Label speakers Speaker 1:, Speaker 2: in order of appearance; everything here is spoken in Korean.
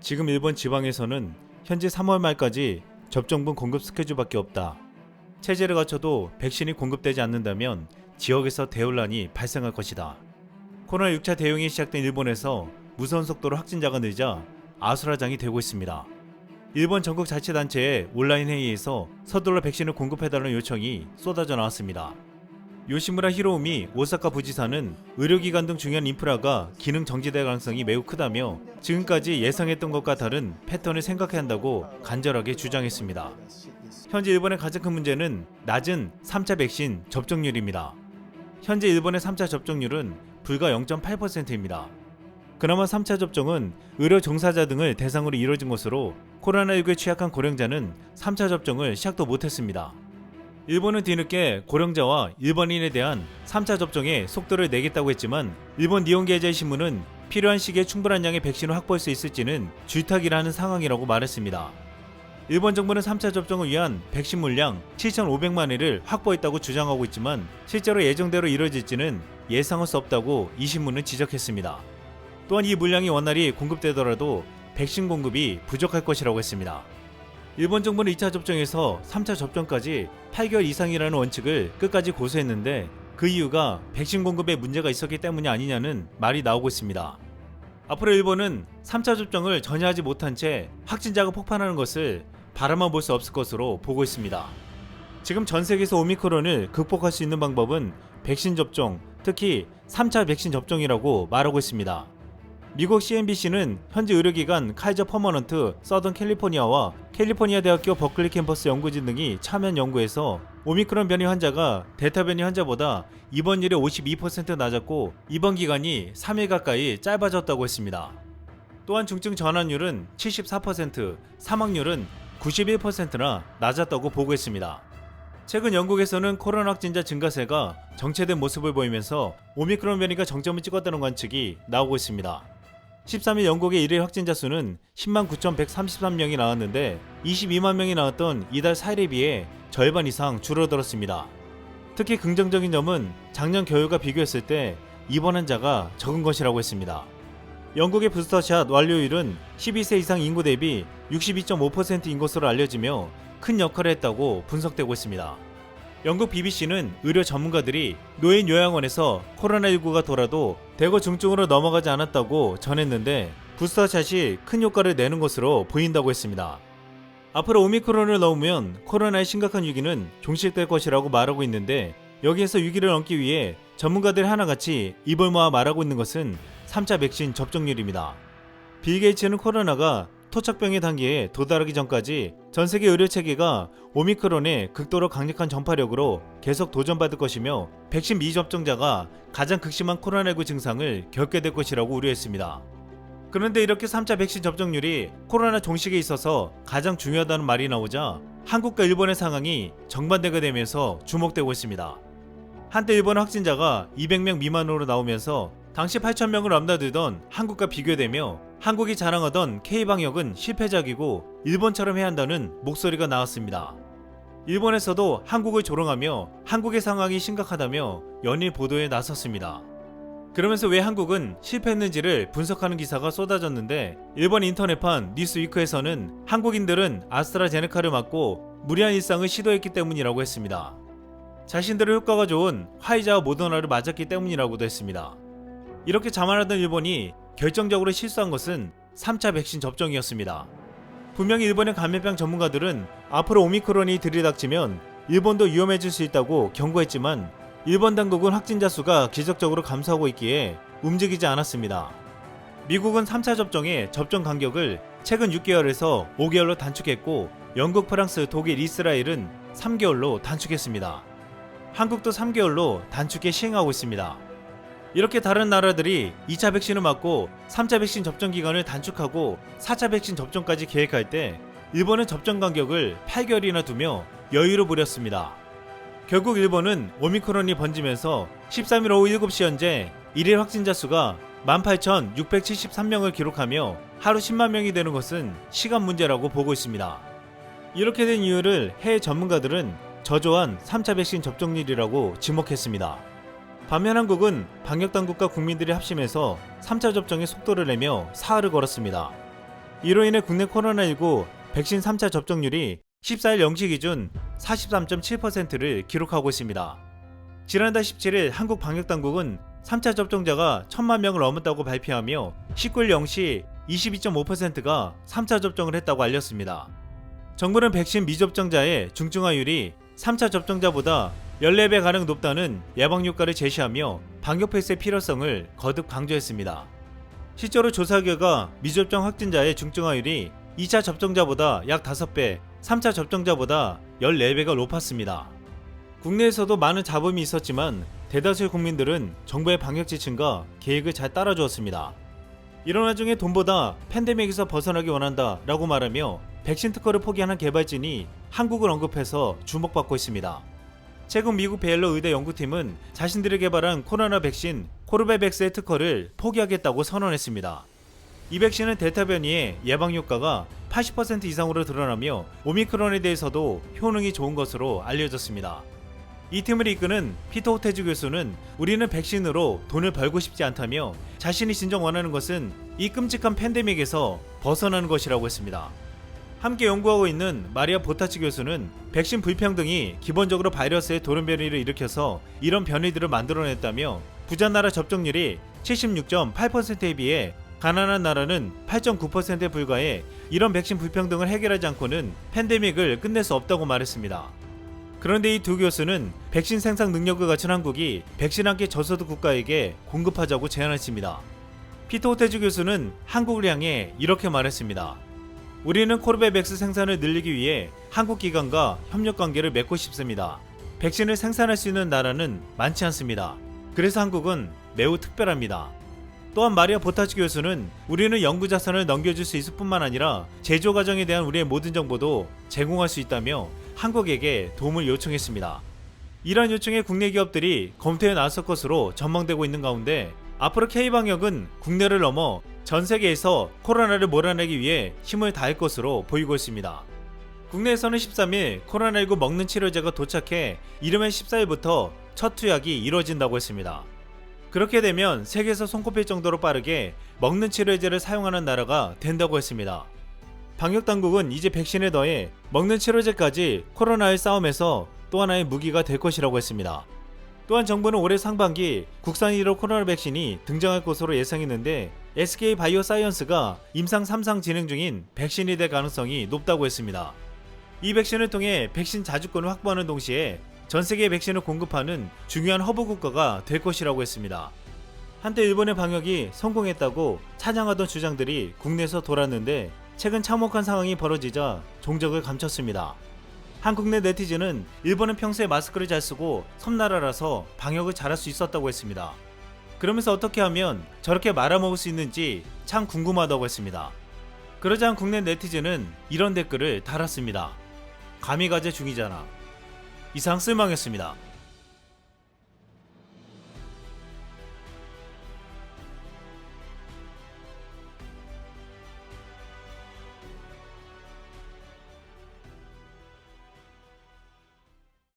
Speaker 1: 지금 일본 지방에서는 현재 3월 말까지 접종분 공급 스케줄밖에 없다. 체제를 갖춰도 백신이 공급되지 않는다면 지역에서 대혼란이 발생할 것이다. 코로나 6차 대응이 시작된 일본에서 무서운 속도로 확진자가 늘자 아수라장이 되고 있습니다. 일본 전국자치단체의 온라인 회의에서 서둘러 백신을 공급해달라는 요청이 쏟아져 나왔습니다. 요시무라 히로우미 오사카 부지사는 의료기관 등 중요한 인프라가 기능 정지될 가능성이 매우 크다며 지금까지 예상했던 것과 다른 패턴을 생각해야 한다고 간절하게 주장했습니다. 현재 일본의 가장 큰 문제는 낮은 3차 백신 접종률입니다. 현재 일본의 3차 접종률은 불과 0.8%입니다. 그나마 3차 접종은 의료 종사자 등을 대상으로 이루어진 것으로 코로나19에 취약한 고령자는 3차 접종을 시작도 못했습니다. 일본은 뒤늦게 고령자와 일본인에 대한 3차 접종에 속도를 내겠다고 했지만 일본 니혼게이자이 신문은 필요한 시기에 충분한 양의 백신을 확보할 수 있을지는 쥐타기라는 상황이라고 말했습니다. 일본 정부는 3차 접종을 위한 백신 물량 7,500만 회를 확보했다고 주장하고 있지만 실제로 예정대로 이루어질지는 예상할 수 없다고 이 신문은 지적했습니다. 또한 이 물량이 원활히 공급되더라도 백신 공급이 부족할 것이라고 했습니다. 일본 정부는 2차 접종에서 3차 접종까지 8개월 이상이라는 원칙을 끝까지 고수했는데 그 이유가 백신 공급에 문제가 있었기 때문이 아니냐는 말이 나오고 있습니다. 앞으로 일본은 3차 접종을 전혀 하지 못한 채 확진자가 폭발하는 것을 바라만 볼 수 없을 것으로 보고 있습니다. 지금 전 세계에서 오미크론을 극복할 수 있는 방법은 백신 접종, 특히 3차 백신 접종이라고 말하고 있습니다. 미국 CNBC는 현지 의료기관 카이저 퍼머넌트 서던 캘리포니아와 캘리포니아 대학교 버클리 캠퍼스 연구진 등이 참여한 연구에서 오미크론 변이 환자가 델타 변이 환자보다 입원율이 52% 낮았고 입원 기간이 3일 가까이 짧아졌다고 했습니다. 또한 중증 전환율은 74%, 사망률은 91%나 낮았다고 보고했습니다. 최근 영국에서는 코로나 확진자 증가세가 정체된 모습을 보이면서 오미크론 변이가 정점을 찍었다는 관측이 나오고 있습니다. 13일 영국의 일일 확진자 수는 10만 9,133명이 나왔는데 22만 명이 나왔던 이달 4일에 비해 절반 이상 줄어들었습니다. 특히 긍정적인 점은 작년 겨울과 비교했을 때 입원 환자가 적은 것이라고 했습니다. 영국의 부스터샷 완료율은 12세 이상 인구 대비 62.5%인 것으로 알려지며 큰 역할을 했다고 분석되고 있습니다. 영국 BBC는 의료 전문가들이 노인 요양원에서 코로나19가 돌아도 대거 중증으로 넘어가지 않았다고 전했는데 부스터샷이 큰 효과를 내는 것으로 보인다고 했습니다. 앞으로 오미크론을 넘으면 코로나의 심각한 위기는 종식될 것이라고 말하고 있는데 여기에서 위기를 넘기 위해 전문가들 하나같이 입을 모아 말하고 있는 것은 3차 백신 접종률입니다. 빌 게이츠는 코로나가 토착병의 단계에 도달하기 전까지 전세계 의료체계가 오미크론의 극도로 강력한 전파력으로 계속 도전받을 것이며 백신 미접종자가 가장 극심한 코로나19 증상을 겪게 될 것이라고 우려했습니다. 그런데 이렇게 3차 백신 접종률이 코로나 종식에 있어서 가장 중요하다는 말이 나오자 한국과 일본의 상황이 정반대가 되면서 주목되고 있습니다. 한때 일본 확진자가 200명 미만으로 나오면서 당시 8,000명을 넘나들던 한국과 비교되며 한국이 자랑하던 K방역은 실패작이고 일본처럼 해야 한다는 목소리가 나왔습니다. 일본에서도 한국을 조롱하며 한국의 상황이 심각하다며 연일 보도에 나섰습니다. 그러면서 왜 한국은 실패했는지를 분석하는 기사가 쏟아졌는데 일본 인터넷판 뉴스위크에서는 한국인들은 아스트라제네카를 맞고 무리한 일상을 시도했기 때문이라고 했습니다. 자신들의 효과가 좋은 화이자와 모더나를 맞았기 때문이라고도 했습니다. 이렇게 자만하던 일본이 결정적으로 실수한 것은 3차 백신 접종이었습니다. 분명히 일본의 감염병 전문가들은 앞으로 오미크론이 들이닥치면 일본도 위험해질 수 있다고 경고했지만 일본 당국은 확진자 수가 기적적으로 감소하고 있기에 움직이지 않았습니다. 미국은 3차 접종의 접종 간격을 최근 6개월에서 5개월로 단축했고 영국, 프랑스, 독일, 이스라엘은 3개월로 단축했습니다. 한국도 3개월로 단축해 시행하고 있습니다. 이렇게 다른 나라들이 2차 백신을 맞고 3차 백신 접종 기간을 단축하고 4차 백신 접종까지 계획할 때 일본은 접종 간격을 8개월이나 두며 여유를 부렸습니다. 결국 일본은 오미크론이 번지면서 13일 오후 7시 현재 일일 확진자 수가 18,673명을 기록하며 하루 10만 명이 되는 것은 시간 문제라고 보고 있습니다. 이렇게 된 이유를 해외 전문가들은 저조한 3차 백신 접종률이라고 지목했습니다. 반면 한국은 방역당국과 국민들이 합심해서 3차 접종에 속도를 내며 사활을 걸었습니다. 이로 인해 국내 코로나19 백신 3차 접종률이 14일 0시 기준 43.7%를 기록하고 있습니다. 지난달 17일 한국 방역당국은 3차 접종자가 1000만 명을 넘었다고 발표하며 19일 0시 22.5%가 3차 접종을 했다고 알렸습니다. 정부는 백신 미접종자의 중증화율이 3차 접종자보다 14배 가량 높다는 예방 효과를 제시하며 방역 패스의 필요성을 거듭 강조했습니다. 실제로 조사 결과 미접종 확진자의 중증화율이 2차 접종자보다 약 5배, 3차 접종자보다 14배가 높았습니다. 국내에서도 많은 잡음이 있었지만 대다수의 국민들은 정부의 방역 지침과 계획을 잘 따라주었습니다. 이런 와중에 돈보다 팬데믹에서 벗어나기 원한다 라고 말하며 백신 특허를 포기하는 개발진이 한국을 언급해서 주목받고 있습니다. 최근 미국 베일러 의대 연구팀은 자신들이 개발한 코로나 백신 코르베백스의 특허를 포기하겠다고 선언했습니다. 이 백신은 델타 변이의 예방 효과가 80% 이상으로 드러나며 오미크론에 대해서도 효능이 좋은 것으로 알려졌습니다. 이 팀을 이끄는 피터 호테즈 교수는 우리는 백신으로 돈을 벌고 싶지 않다며 자신이 진정 원하는 것은 이 끔찍한 팬데믹에서 벗어나는 것이라고 했습니다. 함께 연구하고 있는 마리아 보타치 교수는 백신 불평등이 기본적으로 바이러스의 돌연변이를 일으켜서 이런 변이들을 만들어냈다며 부자 나라 접종률이 76.8%에 비해 가난한 나라는 8.9%에 불과해 이런 백신 불평등을 해결하지 않고는 팬데믹을 끝낼 수 없다고 말했습니다. 그런데 이 두 교수는 백신 생산 능력을 갖춘 한국이 백신 한 개 저소득 국가에게 공급하자고 제안했습니다. 피터 호테즈 교수는 한국을 향해 이렇게 말했습니다. 우리는 코르베백스 생산을 늘리기 위해 한국 기관과 협력 관계를 맺고 싶습니다. 백신을 생산할 수 있는 나라는 많지 않습니다. 그래서 한국은 매우 특별합니다. 또한 마리아 보타치 교수는 우리는 연구 자산을 넘겨줄 수 있을 뿐만 아니라 제조 과정에 대한 우리의 모든 정보도 제공할 수 있다며 한국에게 도움을 요청했습니다. 이러한 요청에 국내 기업들이 검토해 나설 것으로 전망되고 있는 가운데 앞으로 K방역은 국내를 넘어 전 세계에서 코로나를 몰아내기 위해 힘을 다할 것으로 보이고 있습니다. 국내에서는 13일 코로나19 먹는 치료제가 도착해 이르면 14일부터 첫 투약이 이뤄진다고 했습니다. 그렇게 되면 세계에서 손꼽힐 정도로 빠르게 먹는 치료제를 사용하는 나라가 된다고 했습니다. 방역당국은 이제 백신에 더해 먹는 치료제까지 코로나의 싸움에서 또 하나의 무기가 될 것이라고 했습니다. 또한 정부는 올해 상반기 국산 1호 코로나 백신이 등장할 것으로 예상했는데 SK 바이오사이언스가 임상 3상 진행 중인 백신이 될 가능성이 높다고 했습니다. 이 백신을 통해 백신 자주권을 확보하는 동시에 전 세계에 백신을 공급하는 중요한 허브 국가가 될 것이라고 했습니다. 한때 일본의 방역이 성공했다고 찬양하던 주장들이 국내에서 돌았는데 최근 참혹한 상황이 벌어지자 종적을 감췄습니다. 한국 내 네티즌은 일본은 평소에 마스크를 잘 쓰고 섬나라라서 방역을 잘할 수 있었다고 했습니다. 그러면서 어떻게 하면 저렇게 말아먹을 수 있는지 참 궁금하다고 했습니다. 그러자 한 국내 네티즌은 이런 댓글을 달았습니다. 가미가제 중이잖아. 이상 쓸망했습니다.